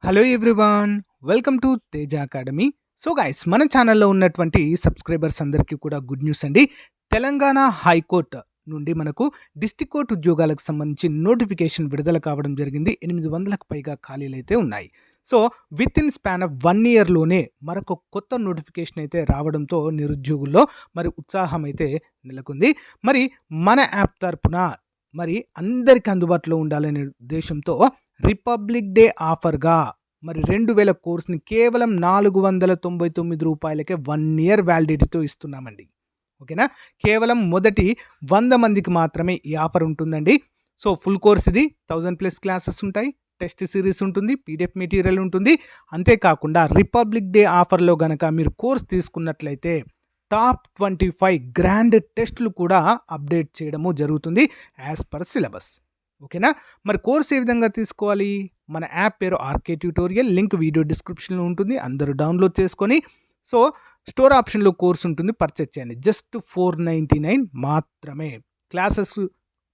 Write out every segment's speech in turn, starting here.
Hello everyone, welcome to Teja academy. So guys, మన ఛానల్లో ఉన్నటువంటి సబ్స్క్రైబర్స్ అందరికీ కూడా గుడ్ న్యూస్ అండి. తెలంగాణ హైకోర్టు నుండి మనకు డిస్ట్రిక్ట్ కోర్టు ఉద్యోగాలకు సంబంధించి నోటిఫికేషన్ విడుదల కావడం జరిగింది. 800కు పైగా ఖాళీలు అయితే ఉన్నాయి. So with in span of 1 ఇయర్లోనే మరొక కొత్త నోటిఫికేషన్ అయితే రావడంతో నిరుద్యోగుల్లో మరి ఉత్సాహం అయితే నెలకొంది. మరి మన యాప్ తరపున మరి అందరికీ అందుబాటులో ఉండాలనే ఉద్దేశంతో రిపబ్లిక్ డే ఆఫర్గా మరి 2000 కోర్స్ని కేవలం రూ. 499కే 1 ఇయర్ వ్యాలిడిటీతో ఇస్తున్నామండి. ఓకేనా? కేవలం మొదటి 100 మందికి మాత్రమే ఈ ఆఫర్ ఉంటుందండి. సో ఫుల్ కోర్స్ ఇది 1000+ క్లాసెస్ ఉంటాయి, టెస్ట్ సిరీస్ ఉంటుంది, పీడిఎఫ్ మెటీరియల్ ఉంటుంది. అంతేకాకుండా రిపబ్లిక్ డే ఆఫర్లో గనక మీరు కోర్స్ తీసుకున్నట్లయితే టాప్ 25 గ్రాండ్ టెస్టులు కూడా అప్డేట్ చేయడము జరుగుతుంది యాజ్ పర్ సిలబస్. ఓకేనా? మరి కోర్స్ ఏ విధంగా తీసుకోవాలి? మన యాప్ పేరు ఆర్కే ట్యూటోరియల్, లింక్ వీడియో డిస్క్రిప్షన్లో ఉంటుంది. అందరూ డౌన్లోడ్ చేసుకొని సో స్టోర్ ఆప్షన్లో కోర్స్ ఉంటుంది, పర్చేజ్ చేయండి. జస్ట్ 499 మాత్రమే. క్లాసెస్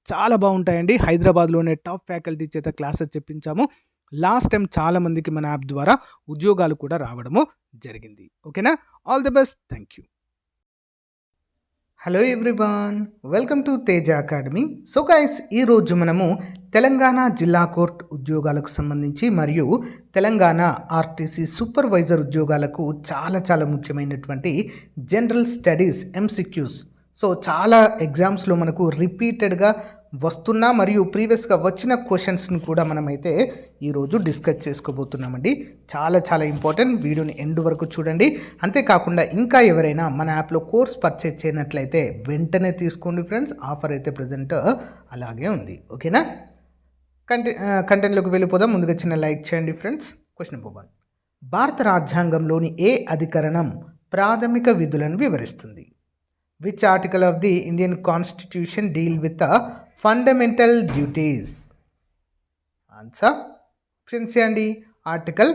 చాలా బాగుంటాయండి. హైదరాబాద్లోనే టాప్ ఫ్యాకల్టీ చేత క్లాసెస్ చెప్పించాము. లాస్ట్ టైం చాలామందికి మన యాప్ ద్వారా ఉద్యోగాలు కూడా రావడము జరిగింది. ఓకేనా? All the best. Thank you. Hello everyone, welcome to Teja academy. So guys, ఈరోజు మనము తెలంగాణ జిల్లా కోర్టు ఉద్యోగాలకు సంబంధించి మరియు తెలంగాణ ఆర్టీసీ సూపర్వైజర్ ఉద్యోగాలకు చాలా ముఖ్యమైనటువంటి జనరల్ స్టడీస్ ఎంసిక్యూస్. సో చాలా ఎగ్జామ్స్లో మనకు రిపీటెడ్గా వస్తున్న మరియు ప్రీవియస్గా వచ్చిన క్వశ్చన్స్ని కూడా మనమైతే ఈరోజు డిస్కస్ చేసుకోబోతున్నామండి. చాలా ఇంపార్టెంట్. వీడియోని ఎండ్ వరకు చూడండి. అంతేకాకుండా ఇంకా ఎవరైనా మన యాప్లో కోర్స్ పర్చేజ్ చేయనట్లయితే వెంటనే తీసుకోండి ఫ్రెండ్స్. ఆఫర్ అయితే ప్రజెంట్ అలాగే ఉంది. ఓకేనా? కంటెంట్లోకి వెళ్ళిపోదాం. ముందుగా చిన్న లైక్ చేయండి ఫ్రెండ్స్. Question number 1. భారత రాజ్యాంగంలోని ఏ అధికరణం ప్రాథమిక విధులను వివరిస్తుంది? Which article of the Indian Constitution deal with the fundamental duties? Answer option C అండి, ఆర్టికల్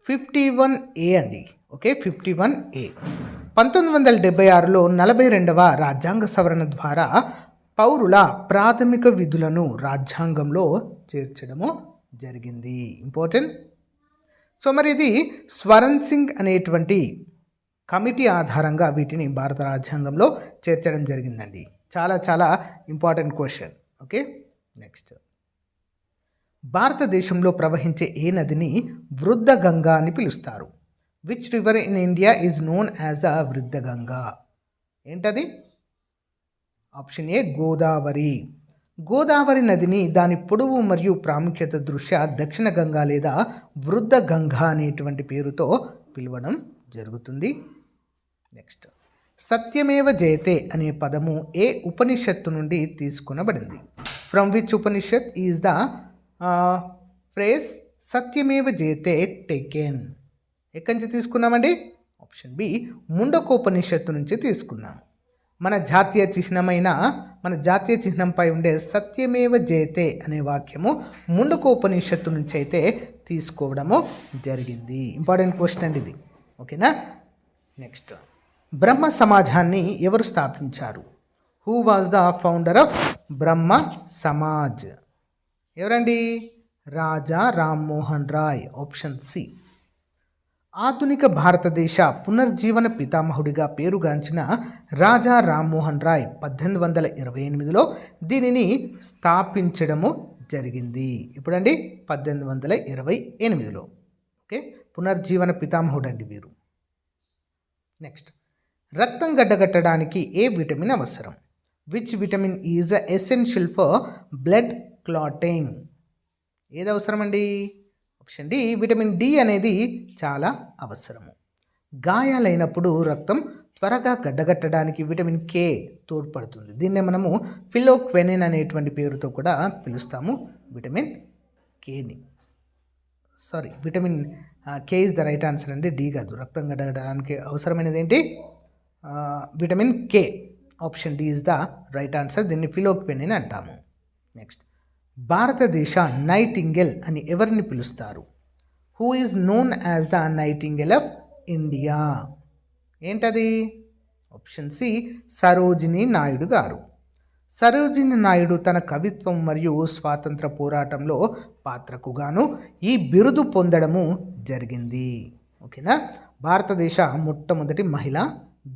51A అండి. Okay, 51A. 1976లో 42వ రాజ్యాంగ సవరణ ద్వారా పౌరుల ప్రాథమిక విధులను రాజ్యాంగంలో చేర్చడము జరిగింది. ఇంపార్టెంట్. సో మరి ఇది స్వరణ్ సింగ్ అనేటువంటి కమిటీ ఆధారంగా వీటిని భారత రాజ్యాంగంలో చేర్చడం జరిగిందండి. చాలా ఇంపార్టెంట్ క్వశ్చన్. Okay, next. భారతదేశంలో ప్రవహించే ఏ నదిని వృద్ధ గంగా అని పిలుస్తారు? Which river in India is known as a వృద్ధ గంగా? ఏంటది? Option A Godavari. గోదావరి నదిని దాని పొడవు మరియు ప్రాముఖ్యత దృష్ట్యా దక్షిణ గంగా లేదా వృద్ధ గంగా అనేటువంటి పేరుతో పిలవడం జరుగుతుంది. నెక్స్ట్, సత్యమేవ జయతే అనే పదము ఏ ఉపనిషత్తు నుండి తీసుకునబడింది? From which Upanishad is the phrase Satyameva Jayate taken? ఎక్కడి నుంచి తీసుకున్నామండి? ఆప్షన్ బి, ముండకోపనిషత్తు నుంచి తీసుకున్నాం. మన జాతీయ చిహ్నంపై ఉండే సత్యమేవ జయతే అనే వాక్యము ముండకోపనిషత్తు నుంచి అయితే తీసుకోవడము జరిగింది. ఇంపార్టెంట్ క్వశ్చన్ అండి ఇది. ఓకేనా? నెక్స్ట్, బ్రహ్మ సమాజాన్ని ఎవరు స్థాపించారు? Who was the founder of Brahmo Samaj? ఎవరండి? రాజా రామ్మోహన్ రాయ్. Option C. ఆధునిక భారతదేశ పునర్జీవన పితామహుడిగా పేరుగాంచిన రాజా రామ్మోహన్ రాయ్ 1828లో దీనిని స్థాపించడము జరిగింది. ఇప్పుడండి 1828లో. ఓకే, పునర్జీవన పితామహుడు అండి వీరు. నెక్స్ట్, రక్తం గడ్డగట్టడానికి ఏ విటమిన్ అవసరం? Which vitamin is essential for blood clotting? ఏది అవసరం అండి? ఆప్షన్ డి, విటమిన్ డి అనేది చాలా అవసరము. గాయాలైనప్పుడు రక్తం త్వరగా గడ్డగట్టడానికి విటమిన్ కే తోడ్పడుతుంది. దీన్నే మనము ఫిలోక్వెనిన్ అనేటువంటి పేరుతో కూడా పిలుస్తాము. విటమిన్ కేని. Vitamin K is the right answer అండి, డి కాదు. రక్తం గడ్డగట్టడానికి అవసరమైనది ఏంటి? Vitamin K. Option D is the right answer. దీన్ని ఫిలోక్వెనిన్ అంటాము. నెక్స్ట్, భారతదేశ నైటింగేల్ అని ఎవరిని పిలుస్తారు? Who is known as the nightingale of India? ఏంటది? Option C, Sarojini Naidu garu. సరోజిని నాయుడు తన కవిత్వం మరియు స్వాతంత్ర పోరాటంలో పాత్రకు గాను ఈ బిరుదు పొందడము జరిగింది. ఓకేనా, భారతదేశ మొట్టమొదటి మహిళ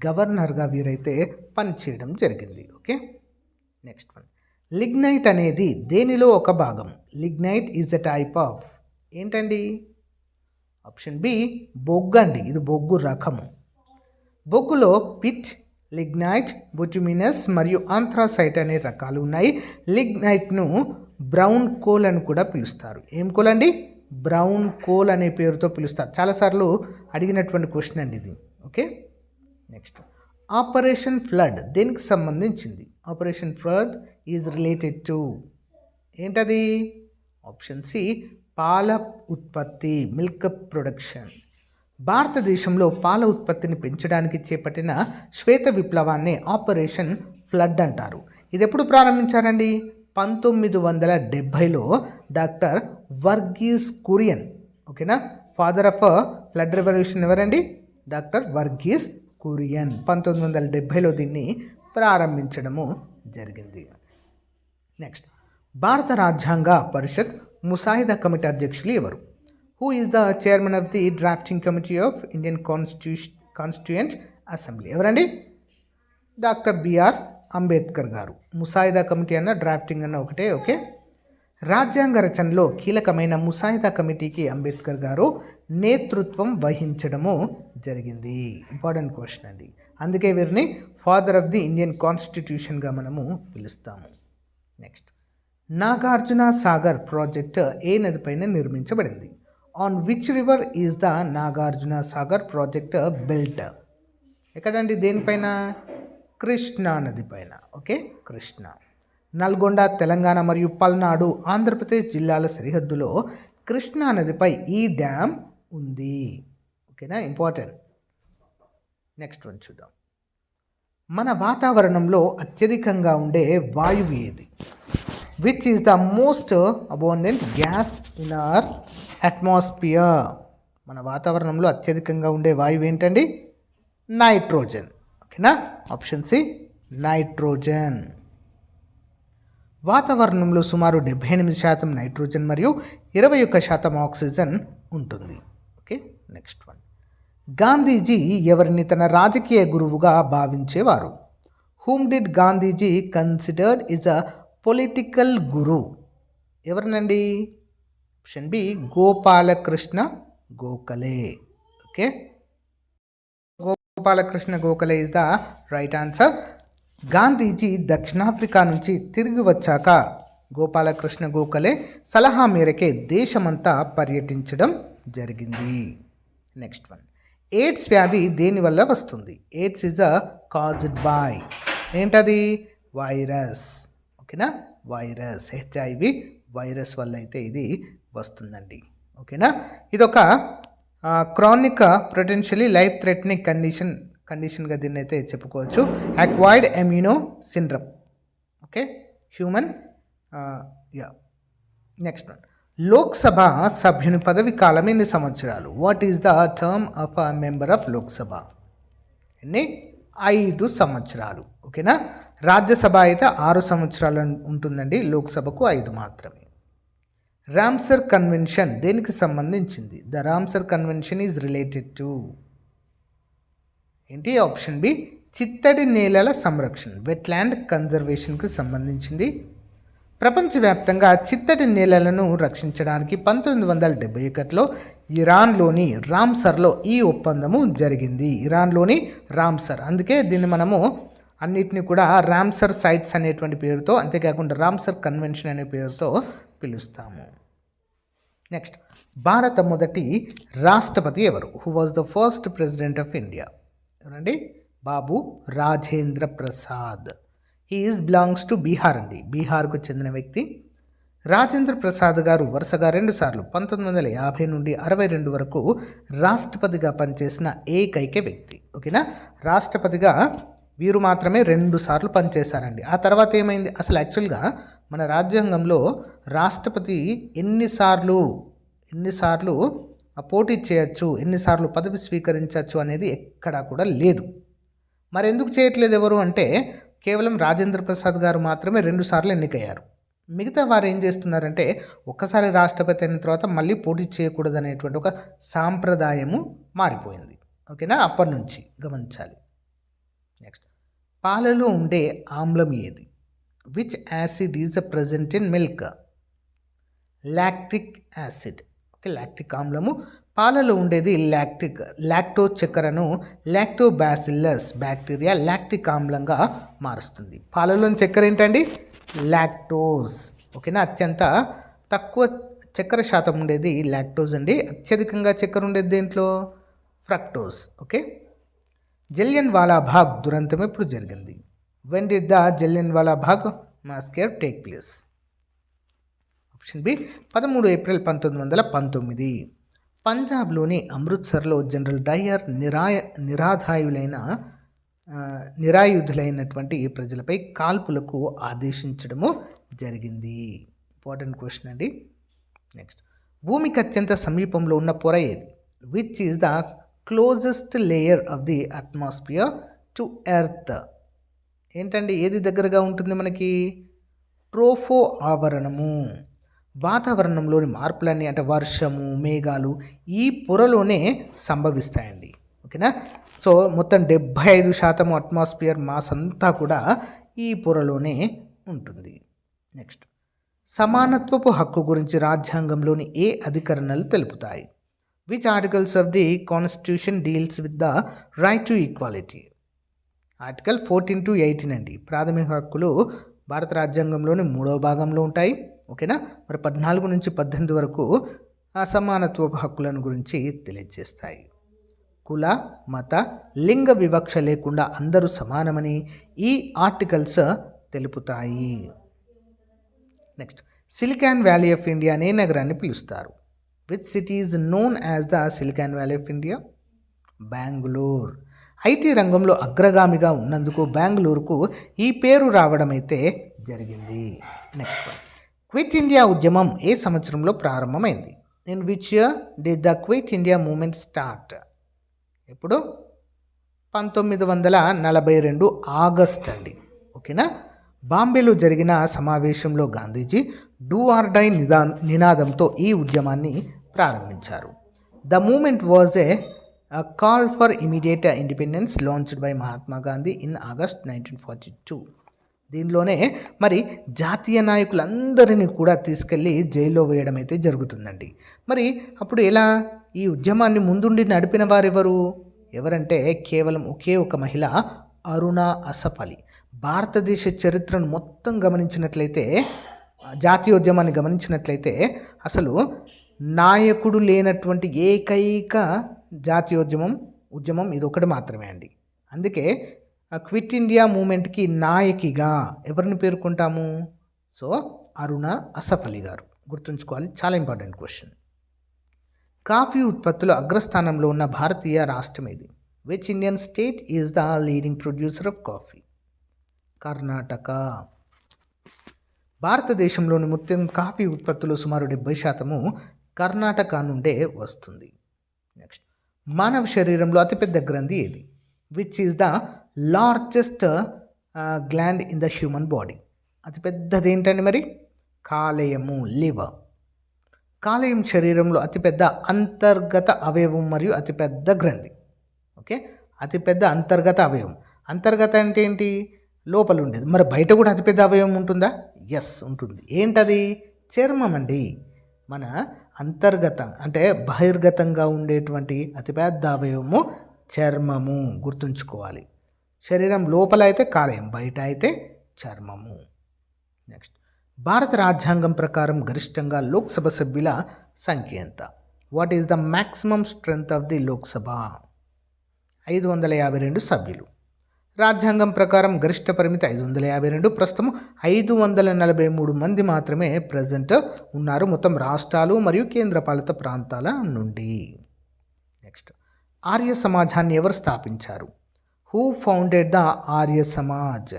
గవర్నర్గా వీరైతే పనిచేయడం జరిగింది. Okay, next one. లిగ్నైట్ అనేది దేనిలో ఒక భాగం? Lignite is a type of ఏంటండి? ఆప్షన్ బి బొగ్గు అండి. ఇది బొగ్గు రకము. బొగ్గులో పిచ్, లిగ్నైట్, బుటుమినస్ మరియు ఆంథ్రాసైట్ అనే రకాలు ఉన్నాయి. లిగ్నైట్ను బ్రౌన్ కోల్ అని కూడా పిలుస్తారు. ఏం కోల్ అండి? బ్రౌన్ కోల్ అనే పేరుతో పిలుస్తారు. చాలాసార్లు అడిగినటువంటి క్వశ్చన్ అండి ఇది. Okay, next. ఆపరేషన్ ఫ్లడ్ దేనికి సంబంధించింది? Operation flood is related to ఏంటది? ఆప్షన్ సి పాల ఉత్పత్తి, మిల్క్ ప్రొడక్షన్. భారతదేశంలో పాల ఉత్పత్తిని పెంచడానికి చేపట్టిన శ్వేత విప్లవాన్ని ఆపరేషన్ ఫ్లడ్ అంటారు. ఇది ఎప్పుడు ప్రారంభించారండి? 1970లో డాక్టర్ వర్గీస్ కురియన్. ఓకేనా, ఫాదర్ ఆఫ్ ఫ్లడ్ రెవల్యూషన్ ఎవరండి? డాక్టర్ వర్గీస్ కురియన్ 1970లో దీన్ని ప్రారంభించడము జరిగింది. నెక్స్ట్, భారత రాజ్యాంగ పరిషత్ ముసాయిదా కమిటీ అధ్యక్షులు ఎవరు? Who is the chairman of the drafting committee of Indian Constituent Assembly? ఎవరండి? డాక్టర్ బిఆర్ అంబేద్కర్ గారు. ముసాయిదా కమిటీ అన్న డ్రాఫ్టింగ్ అన్న ఒకటే. ఓకే, రాజ్యాంగ రచనలో కీలకమైన ముసాయిదా కమిటీకి అంబేద్కర్ గారు నేతృత్వం వహించడము జరిగింది. ఇంపార్టెంట్ క్వశ్చన్ అండి. అందుకే వీరిని ఫాదర్ ఆఫ్ ది ఇండియన్ కాన్స్టిట్యూషన్గా మనము పిలుస్తాము. నెక్స్ట్, నాగార్జున సాగర్ ప్రాజెక్ట్ ఏ నదిపైన నిర్మించబడింది? On which river is the Nagarjuna Sagar project built? ఎక్కడండి? దేనిపైన? కృష్ణా నది పైన. ఓకే, కృష్ణ. నల్గొండ తెలంగాణ మరియు పల్నాడు ఆంధ్రప్రదేశ్ జిల్లాల సరిహద్దులో కృష్ణా నదిపై ఈ డ్యామ్ ఉంది. ఓకేనా, ఇంపార్టెంట్. నెక్స్ట్ వన్ చూద్దాం. మన వాతావరణంలో అత్యధికంగా ఉండే వాయువు ఏది? Which is the most abundant gas in our atmosphere? మన వాతావరణంలో అత్యధికంగా ఉండే వాయువు ఏంటండి? నైట్రోజన్. ఓకేనా, ఆప్షన్ సి నైట్రోజన్. వాతావరణంలో సుమారు 78% నైట్రోజన్ మరియు 21% ఆక్సిజన్ ఉంటుంది. Okay, next one. గాంధీజీ ఎవరిని తన రాజకీయ గురువుగా భావించేవారు? Whom did Gandhiji considered is a political guru? ఎవరినండి? Option B Gopalakrishna Gokhale. Okay, Gopalakrishna Gokhale is the right answer. Gandhiji దక్షిణాఫ్రికా నుంచి తిరిగి వచ్చాక గోపాలకృష్ణ గోఖలే సలహా మేరకే దేశమంతా పర్యటించడం జరిగింది. Next one. ఎయిడ్స్ వ్యాధి దేనివల్ల వస్తుంది? AIDS is a caused by ఏంటది? వైరస్. ఓకేనా, వైరస్. హెచ్ఐవి వైరస్ వల్ల అయితే ఇది వస్తుందండి. ఓకేనా, ఇదొక క్రానిక్ పొటెన్షియలీ లైఫ్ థ్రెటనింగ్ కండిషన్గా దీన్ని అయితే చెప్పుకోవచ్చు. Acquired immuno syndrome. Okay, human. Next one. Lok Sabha సభ్యుని పదవి కాలం ఎన్ని సంవత్సరాలు? What is the term of a member of Lok Sabha? ఎన్ని? 5 సంవత్సరాలు. ఓకేనా, రాజ్యసభ అయితే 6 సంవత్సరాలు ఉంటుందండి, లోక్సభకు 5 మాత్రమే. రామ్సర్ కన్వెన్షన్ దేనికి సంబంధించింది? The Ramsar convention is related to ఏంటి? ఆప్షన్ బి చిత్తడి నేలల సంరక్షణ, వెట్లాండ్ కన్జర్వేషన్కి సంబంధించింది. ప్రపంచవ్యాప్తంగా చిత్తడి నేలలను రక్షించడానికి 1971లో ఇరాన్లోని రామ్సర్లో ఈ ఒప్పందము జరిగింది. ఇరాన్లోని రామ్సర్, అందుకే దీన్ని మనము అన్నిటిని కూడా రామ్సర్ సైట్స్ అనేటువంటి పేరుతో, అంతేకాకుండా రామ్సర్ కన్వెన్షన్ అనే పేరుతో పిలుస్తాము. నెక్స్ట్, భారత మొదటి రాష్ట్రపతి ఎవరు? Who was the first president of India? ఎవరండి? Babu Rajendra Prasad. He is belongs to Bihar అండి, బీహార్కు చెందిన వ్యక్తి. రాజేంద్ర ప్రసాద్ గారు వరుసగా 2 సార్లు 1950 నుండి 62 వరకు రాష్ట్రపతిగా పనిచేసిన ఏకైక వ్యక్తి. ఓకేనా, రాష్ట్రపతిగా వీరు మాత్రమే 2 సార్లు పనిచేశారండి. ఆ తర్వాత ఏమైంది? అసలు యాక్చువల్గా మన రాజ్యాంగంలో రాష్ట్రపతి ఎన్నిసార్లు పోటీ చేయొచ్చు, ఎన్నిసార్లు పదవి స్వీకరించవచ్చు అనేది ఎక్కడా కూడా లేదు. మరి ఎందుకు చేయట్లేదు ఎవరు అంటే కేవలం రాజేంద్ర ప్రసాద్ గారు మాత్రమే 2 సార్లు ఎన్నికయ్యారు. మిగతా వారు ఏం చేస్తున్నారంటే ఒక్కసారి రాష్ట్రపతి అయిన తర్వాత మళ్ళీ పోటీ చేయకూడదు అనేటువంటి ఒక సాంప్రదాయము మారిపోయింది. ఓకేనా, అప్పటి నుంచి గమనించాలి. నెక్స్ట్, పాలలో ఉండే ఆమ్లం ఏది? Which acid is present in milk? Lactic acid. Okay, lactic ఆమ్లము. పాలలో ఉండేది లాక్టో చక్కెరను లాక్టోబాసిల్లస్ బ్యాక్టీరియా లాక్టిక్ ఆమ్లంగా మారుస్తుంది. పాలలోని చక్కెర ఏంటండి? లాక్టోజ్. ఓకేనా, అత్యంత తక్కువ చక్కెర శాతం ఉండేది లాక్టోజ్ అండి. అత్యధికంగా చక్కెర ఉండేది దేంట్లో? Fructose. Okay, Jallianwala Bagh దురంతం ఎప్పుడు జరిగింది? When did the Jallianwala Bagh massacre take place? Option B 13 April 1919. పంజాబ్లోని అమృత్సర్లో జనరల్ డయ్యర్ నిరాయుధులైనటువంటి ప్రజలపై కాల్పులకు ఆదేశించడము జరిగింది. ఇంపార్టెంట్ క్వశ్చన్ అండి. నెక్స్ట్, భూమికి అత్యంత సమీపంలో ఉన్న పొర ఏది? Which is the closest layer of the atmosphere to earth? ఏంటండి, ఏది దగ్గరగా ఉంటుంది మనకి? ట్రోఫో ఆవరణము. వాతావరణంలోని మార్పులన్నీ అంటే వర్షము, మేఘాలు ఈ పొరలోనే సంభవిస్తాయండి. ఓకేనా, సో మొత్తం 75% అట్మాస్ఫియర్ మాస్ అంతా కూడా ఈ పొరలోనే ఉంటుంది. నెక్స్ట్, సమానత్వపు హక్కు గురించి రాజ్యాంగంలోని ఏ అధికరణలు తెలుపుతాయి? Which articles of the constitution deals with the right to equality? Article 14 to 18 అండి. ప్రాథమిక హక్కులు భారత రాజ్యాంగంలోని 3వ భాగంలో ఉంటాయి. ఓకేనా, మరి 14 నుంచి 18 వరకు అసమానత్వపు హక్కులను గురించి తెలియజేస్తాయి. కుల, మత, లింగ వివక్ష లేకుండా అందరూ సమానమని ఈ ఆర్టికల్స్ తెలుపుతాయి. Next, silicon valley of India అనే నగరాన్ని పిలుస్తారు? Which city is known as the silicon valley of India? Bengaluru. IT రంగంలో అగ్రగామిగా ఉన్నందుకు బెంగళూరుకు ఈ పేరు రావడం అయితే జరిగింది. నెక్స్ట్, క్విట్ ఇండియా ఉద్యమం ఏ సంవత్సరంలో ప్రారంభమైంది? In which year did the quit India movement start? ఇప్పుడు 1942 ఆగస్ట్ అండి. ఓకేనా, బాంబేలో జరిగిన సమావేశంలో గాంధీజీ డూ ఆర్ డై నినాదంతో ఈ ఉద్యమాన్ని ప్రారంభించారు. The movement was a call for immediate independence launched by Mahatma Gandhi in August 1942. దీనిలోనే మరి జాతీయ నాయకులందరినీ కూడా తీసుకెళ్ళి జైల్లో వేయడం అయితే జరుగుతుందండి. మరి అప్పుడు ఎలా ఈ ఉద్యమాన్ని ముందుండి నడిపిన వారెవరు? ఎవరంటే కేవలం ఒకే ఒక మహిళ, అరుణా అసఫ్ అలీ. భారతదేశ చరిత్రను మొత్తం గమనించినట్లయితే, జాతీయోద్యమాన్ని గమనించినట్లయితే అసలు నాయకుడు లేనటువంటి ఏకైక ఉద్యమం ఇదొకటి మాత్రమే అండి. అందుకే క్విట్ ఇండియా మూమెంట్కి నాయకిగా ఎవరిని పేర్కొంటాము? సో అరుణ అసఫ్ అలీ గారు. గుర్తుంచుకోవాలి, చాలా ఇంపార్టెంట్ క్వశ్చన్. కాఫీ ఉత్పత్తులు అగ్రస్థానంలో ఉన్న భారతీయ రాష్ట్రం ఏది? Which Indian state is the leading producer of coffee? Karnataka. భారతదేశంలోని మొత్తం కాఫీ ఉత్పత్తులు సుమారు 70% కర్ణాటక నుండే వస్తుంది. నెక్స్ట్, మానవ శరీరంలో అతిపెద్ద గ్రంథి ఏది? Which is the largest gland in the human body? అతిపెద్దది ఏంటండి మరి? కాలేయము, లివర్. కాలేయం శరీరంలో అతిపెద్ద అంతర్గత అవయవం మరియు అతిపెద్ద గ్రంథి. ఓకే, అతిపెద్ద అంతర్గత అవయవం. అంతర్గత అంటే ఏంటి? లోపల ఉండేది. మరి బయట కూడా అతిపెద్ద అవయవం ఉంటుందా? ఎస్, ఉంటుంది. ఏంటది? చర్మం అండి. మన అంతర్గత అంటే బహిర్గతంగా ఉండేటువంటి అతిపెద్ద అవయవము చర్మము. గుర్తుంచుకోవాలి. శరీరం లోపల అయితే కాలేయం, బయట అయితే చర్మము. నెక్స్ట్, భారత రాజ్యాంగం ప్రకారం గరిష్టంగా లోక్సభ సభ్యుల సంఖ్య ఎంత? What is the maximum strength of the Lok Sabha? 552 సభ్యులు. రాజ్యాంగం ప్రకారం గరిష్ట పరిమితి 552. ప్రస్తుతం 543 మంది మాత్రమే ప్రజెంట్ ఉన్నారు మొత్తం రాష్ట్రాలు మరియు కేంద్రపాలిత ప్రాంతాల నుండి. నెక్స్ట్, ఆర్య సమాజాన్ని ఎవరు స్థాపించారు? Who founded the Arya Samaj?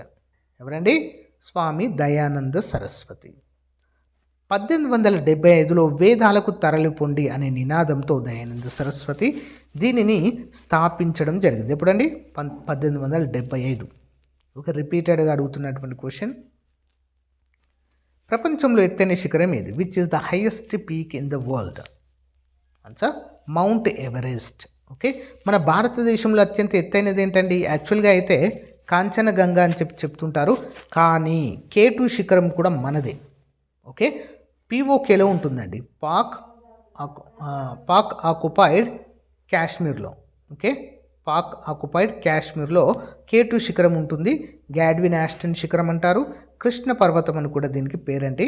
ఎవరండి? స్వామి దయానంద సరస్వతి. 1875లో వేదాలకు తరలిపొండి అనే నినాదంతో దయానంద సరస్వతి దీనిని స్థాపించడం జరిగింది. ఎప్పుడండి? 1875. ఒక రిపీటెడ్గా అడుగుతున్నటువంటి క్వశ్చన్. ప్రపంచంలో ఎత్తైన శిఖరం ఏది? Which is the highest peak in the world? Answer mount Everest. Okay, మన భారతదేశంలో అత్యంత ఎత్తైనది ఏంటండి? యాక్చువల్గా అయితే కాంచనగంగా అని చెప్తుంటారు, కానీ K2 శిఖరం కూడా మనదే. ఓకే, POKలో ఉంటుందండి, పాక్ ఆక్యుపైడ్ కాశ్మీర్లో. ఓకే, పాక్ ఆక్యుపైడ్ కాశ్మీర్లో K2 శిఖరం ఉంటుంది. గ్యాడ్విన్ ఆస్టన్ శిఖరం అంటారు. కృష్ణ పర్వతం అని కూడా దీనికి పేరండి.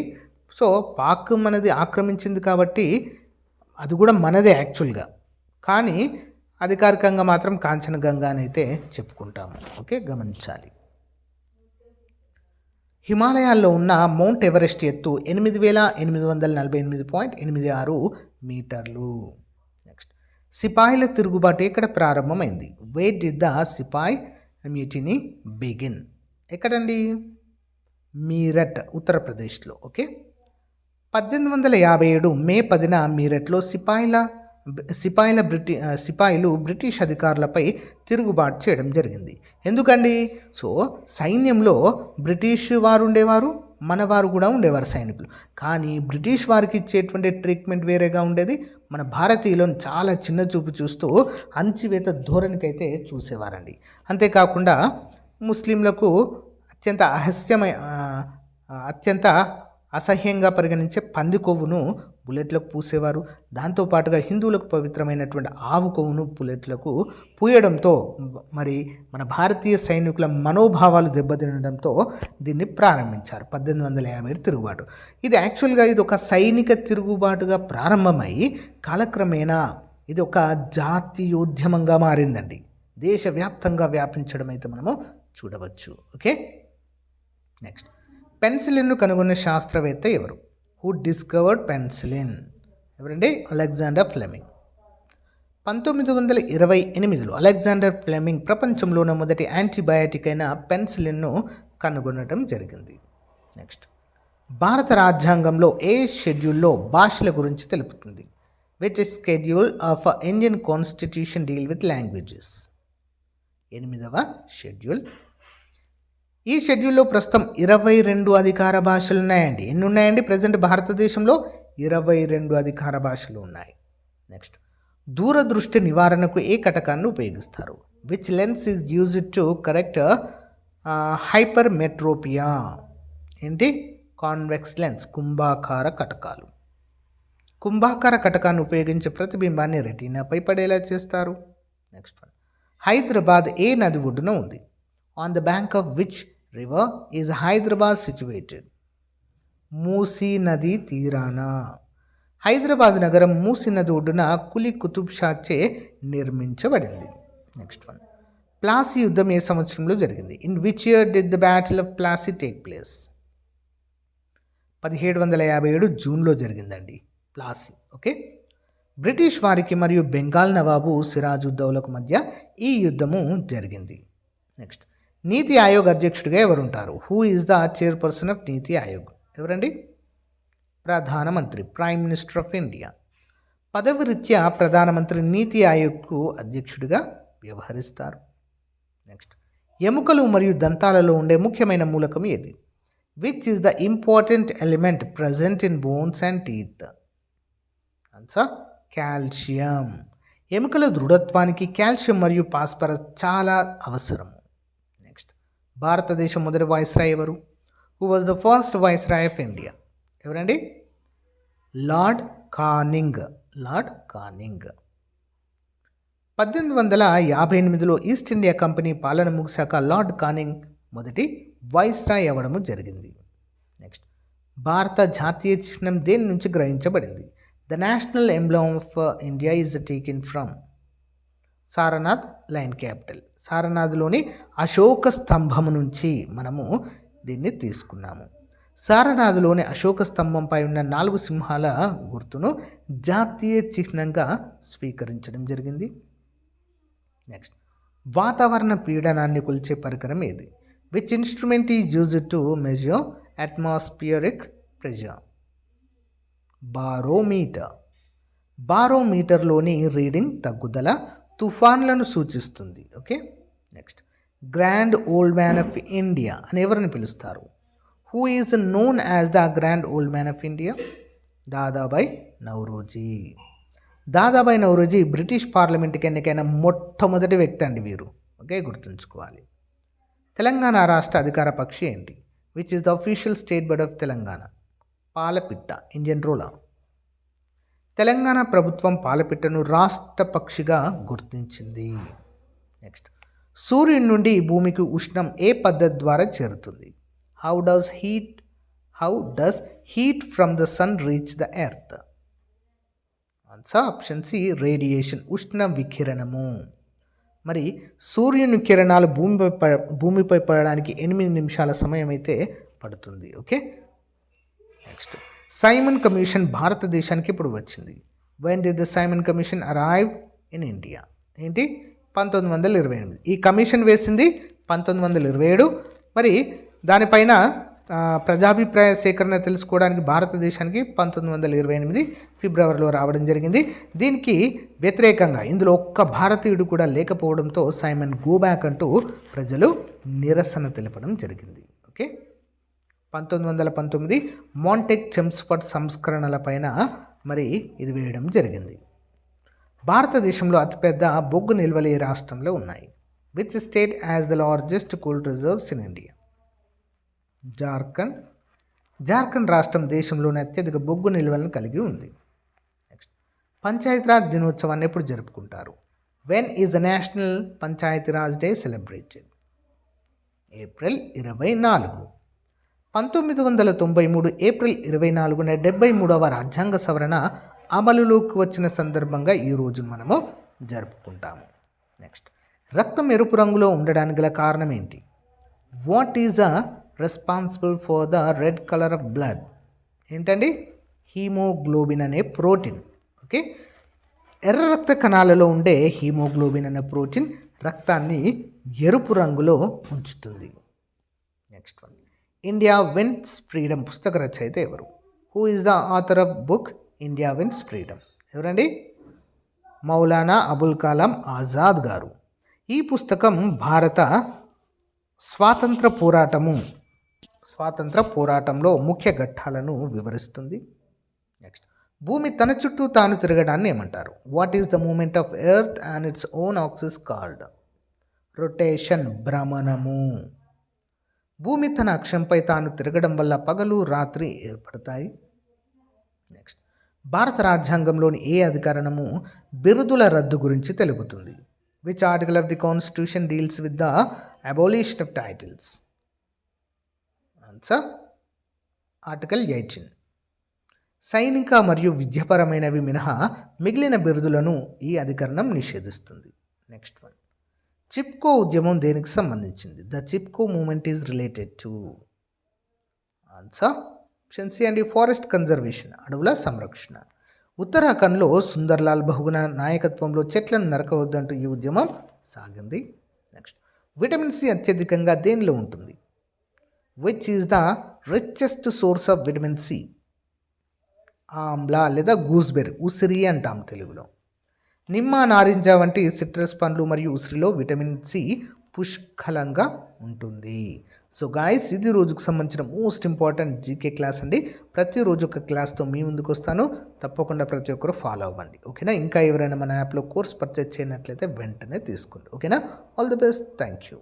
సో పాక్ మనది ఆక్రమించింది కాబట్టి అది కూడా మనదే యాక్చువల్గా, కానీ అధికారికంగా మాత్రం కాంచనగంగా అని అయితే చెప్పుకుంటాము. ఓకే, గమనించాలి. హిమాలయాల్లో ఉన్న మౌంట్ ఎవరెస్ట్ ఎత్తు 8848.86 మీటర్లు. నెక్స్ట్, సిపాయిల తిరుగుబాటు ఎక్కడ ప్రారంభమైంది? Where did the sepoy mutiny begin? ఎక్కడండి? మీరట్, ఉత్తరప్రదేశ్లో. ఓకే, 1857 మే 10న మీరట్లో సిపాయిలు బ్రిటిష్ అధికారులపై తిరుగుబాటు చేయడం జరిగింది. ఎందుకండి? సో సైన్యంలో బ్రిటిష్ వారు ఉండేవారు, మన వారు కూడా ఉండేవారు సైనికులు. కానీ బ్రిటిష్ వారికి ఇచ్చేటువంటి ట్రీట్మెంట్ వేరేగా ఉండేది. మన భారతీయులను చాలా చిన్న చూపు చూస్తూ అణచివేత ధోరణికైతే చూసేవారండి. అంతేకాకుండా ముస్లింలకు అత్యంత అసహ్యంగా పరిగణించే పంది కొవ్వును బుల్లెట్లకు పూసేవారు. దాంతోపాటుగా హిందువులకు పవిత్రమైనటువంటి ఆవు కొవ్వును బుల్లెట్లకు పూయడంతో మరి మన భారతీయ సైనికుల మనోభావాలు దెబ్బతినడంతో దీన్ని ప్రారంభించారు. 1857 తిరుగుబాటు. ఇది యాక్చువల్గా ఇది ఒక సైనిక తిరుగుబాటుగా ప్రారంభమై కాలక్రమేణా ఇది ఒక జాతీయోద్యమంగా మారిందండి. దేశవ్యాప్తంగా వ్యాపించడం అయితే మనము చూడవచ్చు. ఓకే, నెక్స్ట్, పెన్సిలిన్ను కనుగొన్న శాస్త్రవేత్త ఎవరు? Who discovered penicillin? ఎవరండి? Alexander Fleming. 1928లో అలెగ్జాండర్ ఫ్లెమింగ్ ప్రపంచంలోని మొదటి యాంటీబయాటిక్ అయిన పెన్సిలిన్ను కనుగొనడం జరిగింది. నెక్స్ట్, భారత రాజ్యాంగంలో ఏ షెడ్యూల్లో భాషల గురించి తెలుపుతుంది? Which schedule of Indian constitution deal with languages? 8వ షెడ్యూల్. ఈ షెడ్యూల్లో ప్రస్తుతం 22 అధికార భాషలు ఉన్నాయండి. ఎన్ని ఉన్నాయండి? ప్రజెంట్ భారతదేశంలో 22 అధికార భాషలు ఉన్నాయి. నెక్స్ట్, దూరదృష్టి నివారణకు ఏ కటకాన్ని ఉపయోగిస్తారు? Which lens is used to correct hypermetropia? ఏంటి? కాన్వెక్స్ లెన్స్, కుంభాకార కటకాలు. కుంభాకార కటకాన్ని ఉపయోగించి ప్రతిబింబాన్ని రెటీనాపై పడేలా చేస్తారు. నెక్స్ట్ వన్, హైదరాబాద్ ఏ నది ఒడ్డున ఉంది? On the bank of which river is Hyderabad situated? Musi నది తీరాన. హైదరాబాద్ నగరం మూసీ నది ఒడ్డున కులీ కుతుబ్ షాచే నిర్మించబడింది. నెక్స్ట్ వన్, ప్లాసీ యుద్ధం ఏ సంవత్సరంలో జరిగింది? In which year did the battle of Plassey take place? 1757 జూన్లో జరిగిందండి ప్లాసీ. ఓకే, బ్రిటిష్ వారికి మరియు బెంగాల్ నవాబు సిరాజుద్దౌలకు మధ్య ఈ యుద్ధము జరిగింది. నెక్స్ట్, నీతి ఆయోగ్ అధ్యక్షుడిగా ఎవరుంటారు? Who is the chairperson of నీతి ఆయోగ్? ఎవరండి? ప్రధానమంత్రి, ప్రైమ్ మినిస్టర్ ఆఫ్ ఇండియా. పదవి రీత్యా ప్రధానమంత్రి నీతి ఆయోగ్కు అధ్యక్షుడిగా వ్యవహరిస్తారు. నెక్స్ట్, ఎముకలు మరియు దంతాలలో ఉండే ముఖ్యమైన మూలకం ఏది? Which is the important element present in bones and teeth? Answer calcium. ఎముకల దృఢత్వానికి కాల్షియం మరియు ఫాస్ఫరస్ చాలా అవసరం. నెక్స్ట్, భారతదేశం మొదటి వైస్రాయ్ ఎవరు? Who was the first viceroy of India? ఎవరండి? Lord Canning. 1858లో ఈస్ట్ ఇండియా కంపెనీ పాలన ముగిశాక లార్డ్ కానింగ్ మొదటి వైస్రాయ్ అవ్వడము జరిగింది. నెక్స్ట్, భారత జాతీయ చిహ్నం దేని నుంచి గ్రహించబడింది? The national emblem of India is taken from Sarnath lion capital. సారనాథ్లోని అశోక స్తంభము నుంచి మనము దీన్ని తీసుకున్నాము. సారనాథ్లోని అశోక స్తంభంపై ఉన్న 4 సింహాల గుర్తును జాతీయ చిహ్నంగా స్వీకరించడం జరిగింది. నెక్స్ట్, వాతావరణ పీడనాన్ని కొలిచే పరికరం ఏది? Which instrument is used to measure atmospheric pressure? బారోమీటర్లోని రీడింగ్ తగ్గుదల తుఫాన్లను సూచిస్తుంది. Okay, next, grand old man of India అని ఎవరిని పిలుస్తారు? Who is known as the grand old man of India? Dadabhai Naoroji. Dadabhai Naoroji British పార్లమెంట్కి ఎన్నికైన మొట్టమొదటి వ్యక్తి అండి వీరు. ఓకే, గుర్తుంచుకోవాలి. తెలంగాణ రాష్ట్ర అధికార పక్షి ఏంటి? Which is the official state bird of Telangana? Palapitta, Indian roller. Telangana ప్రభుత్వం పాలపిట్టను రాష్ట్ర పక్షిగా గుర్తించింది. నెక్స్ట్, సూర్యుని నుండి భూమికి ఉష్ణం ఏ పద్ధతి ద్వారా చేరుతుంది? How does heat from the sun reach the earth? Answer option C, radiation, ఉష్ణ వికిరణము. మరి సూర్యుని కిరణాలు భూమిపై పడడానికి 8 నిమిషాల సమయం అయితే పడుతుంది. ఓకే, నెక్స్ట్, సైమన్ కమిషన్ భారతదేశానికి ఇప్పుడు వచ్చింది. When did the Simon commission arrive in India? ఏంటి? 1928. ఈ కమిషన్ వేసింది 1927. మరి దానిపైన ప్రజాభిప్రాయ సేకరణ తెలుసుకోవడానికి భారతదేశానికి 1928 ఫిబ్రవరిలో రావడం జరిగింది. దీనికి వ్యతిరేకంగా ఇందులో ఒక్క భారతీయుడు కూడా లేకపోవడంతో సైమన్ గో బ్యాక్ అంటూ ప్రజలు నిరసన తెలపడం జరిగింది. ఓకే, 1919 మాంటెక్ చెమ్స్ఫర్డ్ సంస్కరణలపైన మరి ఇది వేయడం జరిగింది. భారతదేశంలో అతిపెద్ద బొగ్గు నిల్వలు ఏ రాష్ట్రంలో ఉన్నాయి? Which state has the largest coal reserves in India? Jharkhand రాష్ట్రం దేశంలోని అత్యధిక బొగ్గు నిల్వలను కలిగి ఉంది. నెక్స్ట్, పంచాయతీరాజ్ దినోత్సవాన్ని ఎప్పుడు జరుపుకుంటారు? When is the national Panchayati Raj day celebrated? April 24. 1993 April 24న 73వ రాజ్యాంగ సవరణ అమలులోకి వచ్చిన సందర్భంగా ఈ రోజు మనము జరుపుకుంటాము. నెక్స్ట్, రక్తం ఎరుపు రంగులో ఉండడానికి గల కారణం ఏంటి? What is responsible for the red colour of blood? ఏంటండి? హీమోగ్లోబిన్ అనే ప్రోటీన్. ఓకే, ఎర్ర రక్త కణాలలో ఉండే హీమోగ్లోబిన్ అనే ప్రోటీన్ రక్తాన్ని ఎరుపు రంగులో ఉంచుతుంది. Next one, India wins freedom పుస్తక రచయిత ఎవరు? Who is the author of book India wins freedom? ఎవరండి? మౌలానా అబుల్ కలాం ఆజాద్ గారు. ఈ పుస్తకం భారత స్వాతంత్ర పోరాటంలో ముఖ్య ఘట్టాలను వివరిస్తుంది. నెక్స్ట్, భూమి తన చుట్టూ తాను తిరగడాన్ని ఏమంటారు? What is the movement of earth and its own axis called? Rotation, భ్రమణము. భూమి తన అక్షంపై తాను తిరగడం వల్ల పగలు రాత్రి ఏర్పడతాయి. నెక్స్ట్, భారత రాజ్యాంగంలోని ఏ అధికరణము బిరుదుల రద్దు గురించి తెలుపుతుంది? Which article of the constitution deals with the abolition of titles? Answer article 18. సైనిక మరియు విద్యాపరమైనవి మినహా మిగిలిన బిరుదులను ఈ అధికరణం నిషేధిస్తుంది. నెక్స్ట్ వన్, చిప్కో ఉద్యమం దేనికి సంబంధించింది? The Chipko movement is related to? Answer option C అండి, ఫారెస్ట్ కన్జర్వేషన్, అడవుల సంరక్షణ. ఉత్తరాఖండ్లో సుందర్లాల్ బహుగుణ నాయకత్వంలో చెట్లను నరకవద్దంటూ ఈ ఉద్యమం సాగింది. నెక్స్ట్, విటమిన్ సి అత్యధికంగా దేనిలో ఉంటుంది? Which is the richest source of vitamin C? Amla లేదా గూస్బెర్రీ, ఉసిరి అంటాం తెలుగులో. నిమ్మ, నారింజ వంటి సిట్రస్ పండ్లు మరియు ఉసిరిలో విటమిన్ సి పుష్కలంగా ఉంటుంది. సో గాయస్, ఇది రోజుకు సంబంధించిన మోస్ట్ ఇంపార్టెంట్ జీకే క్లాస్ అండి. ప్రతిరోజు ఒక క్లాస్తో మీ ముందుకు వస్తాను. తప్పకుండా ప్రతి ఒక్కరు ఫాలో అవ్వండి. ఓకేనా? ఇంకా ఎవరైనా మన యాప్లో కోర్స్ పర్చేజ్ చేయనట్లయితే వెంటనే తీసుకోండి. ఓకేనా? All the best. Thank you.